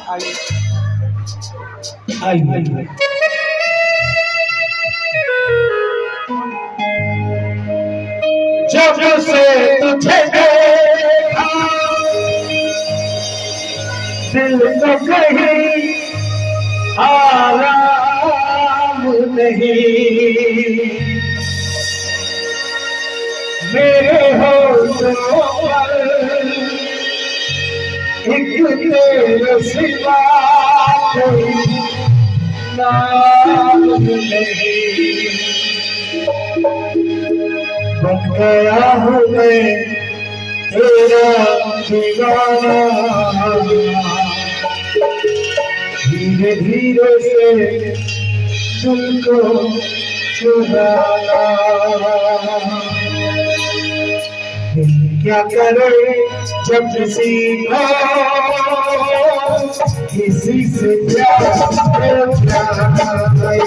आइए आइए। जब से तुझे देखा दिल में कहीं आराम नहीं, मेरे होठों पर एक तेरे सिवा कोई नाम नहीं। बन गया हूँ मैं तेरा दीवाना, धीरे धीरे से तुमको चुराना। क्या करे जब किसी से प्यार हो जाए, किसी से प्यार हो जाए,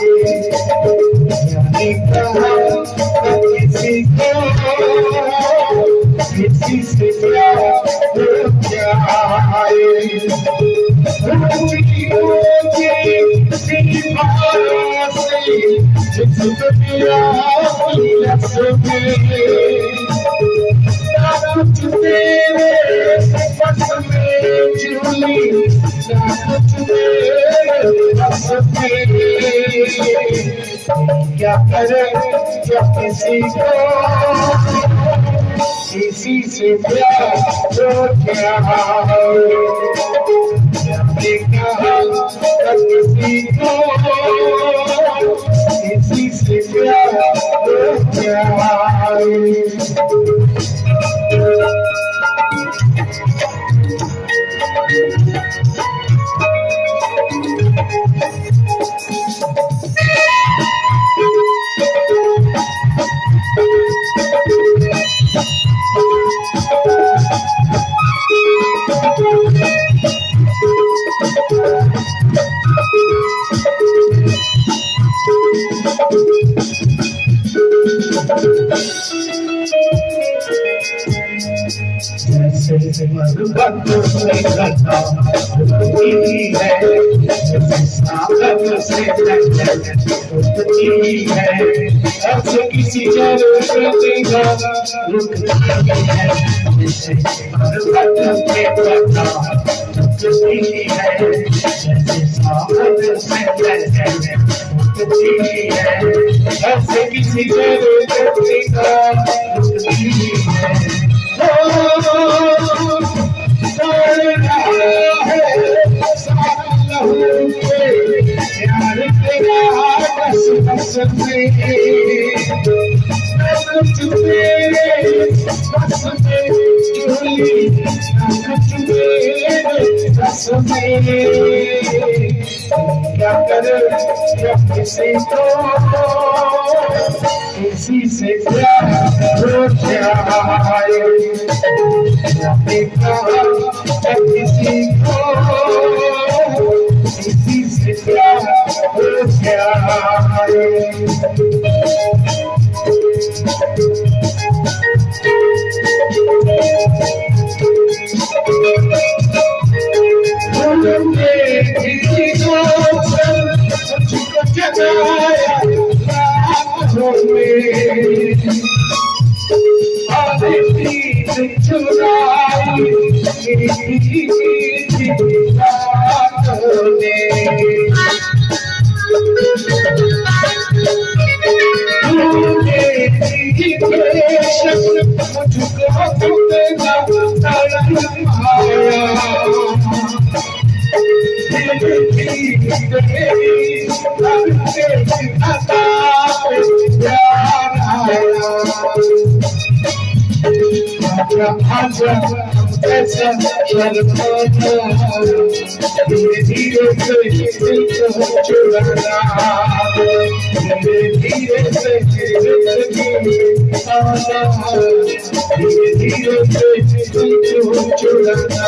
कुछ तेरे बस में झूली, कुछ तेरे बस में। क्या करे जब किसी से प्यार हो जाए, किसी से प्यार हो जाए। जैसे मधुबन से लगा उठती है, सागर से उठती है, ऐसे किसी जरूरत का रुकती है। जैसे मधुबन से लगा उठती है, जैसे सागर से उठती है, ऐसे किसी जरूरत का रुकती है। क्या करे जब किसी से प्यार हो जाए, किसी से प्यार हो जाए। मुझको जगाया रातों में, और प्रीत चुराई मेरी रातों में। तूने की बेशक मुझको तुमने तड़पाया, ऐसा धीरे धीरे से दिल को चुराना, धीरे धीरे से धीरे धीरे से दिल को चुराना।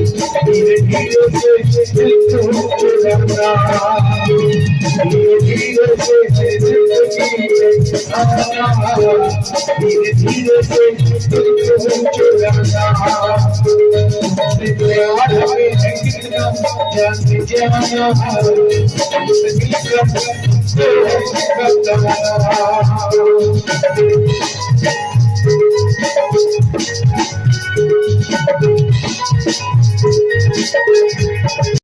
धीरे धीरे से दिल को चुराना, धीरे धीरे से जिंदगी में आना, धीरे धीरे से दिल को चुराना। प्यार में कितना जान जाना, दिल का